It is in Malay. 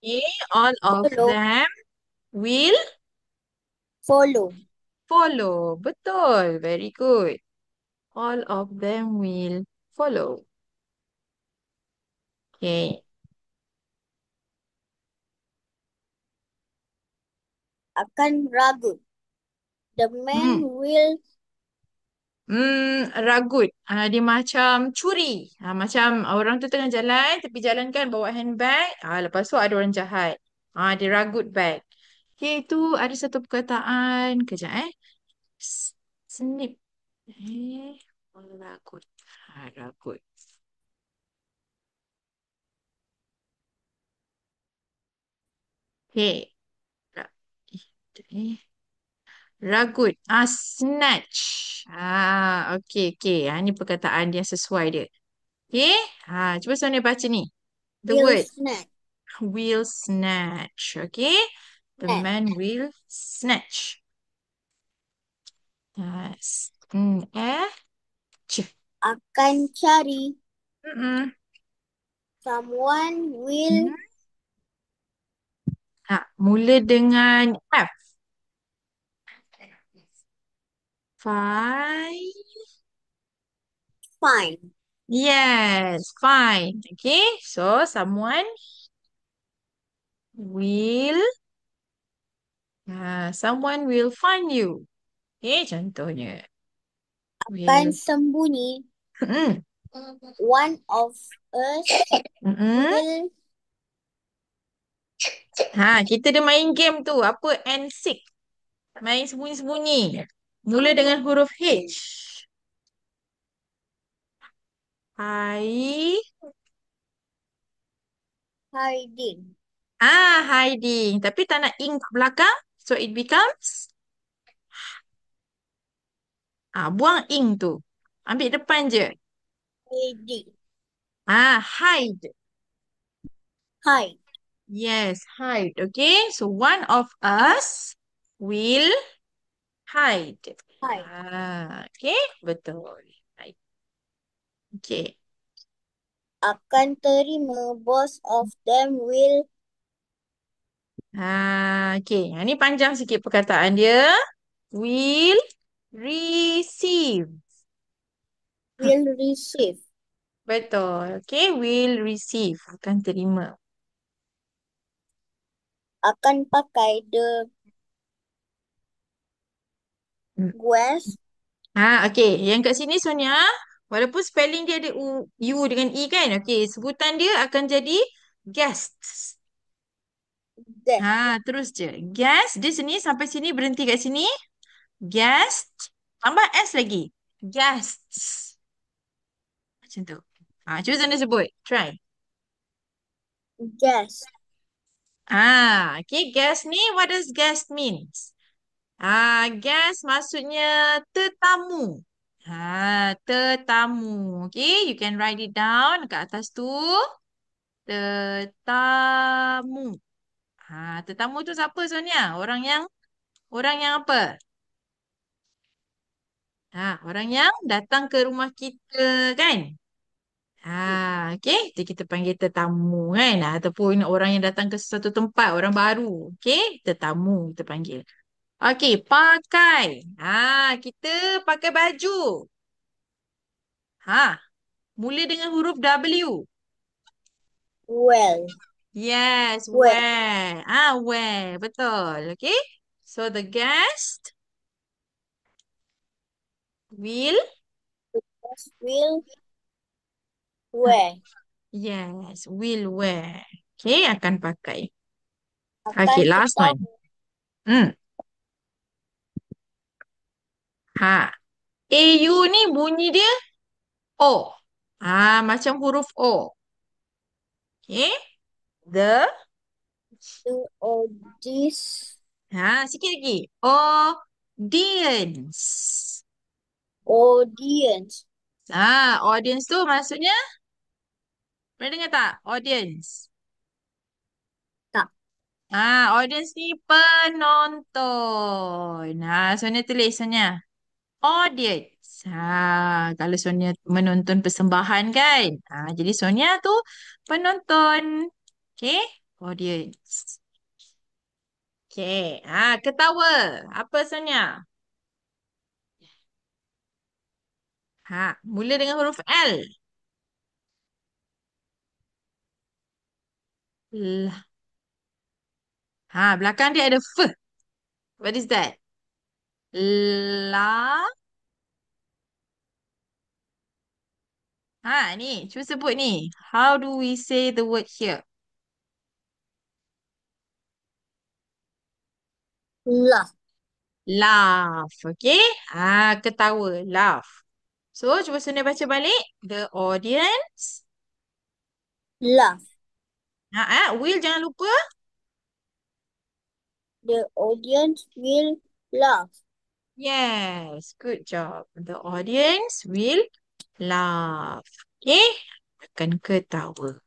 Okay, all of Follow. them will Follow. follow. Betul. Very good. All of them will follow. Okay. Akan ragu. The man Hmm. will Ragut. Dia macam curi. Macam orang tu tengah jalan, tepi jalan kan bawa handbag. Lepas tu ada orang jahat. Dia ragut bag. Okay, itu ada satu perkataan. Kejap Snip. Ragut. Ragut. Okay. Ra- eh, Ragut. Snatch. Okay, okay. Ini perkataan yang sesuai dia. Okay. Cuba Sonia baca ni. The will word snatch. will snatch. Okay. The Snatch. man will snatch. Ch. Akan cari. Mm-mm. Someone will Hmm. Mula dengan F. Fine. find. Yes, fine. Okay. So someone will someone will find you. Okay, contohnya. Akan Will. sembunyi. Mm-mm. One of us Mm-mm. will Kita dah main game tu. Apa? And seek. Main sembunyi-sembunyi. Mula dengan huruf H. Hi. hiding. Hiding. Tapi tak nak ing kat belakang. So it becomes. Buang ing tu. Ambil depan je. Hiding. Hide. Hide. Yes, hide. Okay. So one of us will hide. Hide. Okay. Betul. Right. Okay. Akan terima. Both of them will Okay. Yang ni panjang sikit perkataan dia. Will receive. receive. Betul. Okay. Will receive. Akan terima. Akan pakai the Hmm. guest Okay. Yang kat sini Sonia, walaupun spelling dia ada U dengan E kan? Okay. Sebutan dia akan jadi guests. guest Terus je. Guest. Di sini sampai sini berhenti kat sini. Guest. Tambah S lagi. Guests. Macam tu. Cuba Sonia sebut. Try. guest Okay. Guest ni, what does guest means? Guest maksudnya tetamu. Tetamu. Okay, you can write it down kat atas tu. Tetamu. Tetamu tu siapa Sonia? Orang yang apa? Orang yang datang ke rumah kita kan? Okay, jadi kita panggil tetamu kan? Ataupun orang yang datang ke sesuatu tempat, orang baru. Okay, tetamu kita panggil. Okay, pakai. Kita pakai baju. Mula dengan huruf W. well Yes, well wear. Wear. Betul. Okay. So the guest will. guest will ah, wear. yes, will wear. Okay, akan pakai. Akan Okay, last one. tetamu. Hmm. Ha. AU ni bunyi dia O. Macam huruf O. Okay. The. To this Sikit lagi. Audience. audience. Audience tu maksudnya, pernah dengar tak? Audience. Tak. Audience ni penonton. Sonia tulis Sonia. Audience. Kalau Sonia menonton persembahan kan. Jadi Sonia tu penonton. Okay. Audience. Okay. Ketawa. Apa sebenarnya? Mula dengan huruf L. L. Belakang dia ada F. What is that? La. Ni. Cuba sebut ni. How do we say the word here? Laugh. Laugh. Okay. Ketawa. Laugh. So, cuba Sunia baca balik. The audience. Laugh. Will jangan lupa. The audience will laugh. Yes. Good job. The audience will laugh. Okay. Akan ketawa.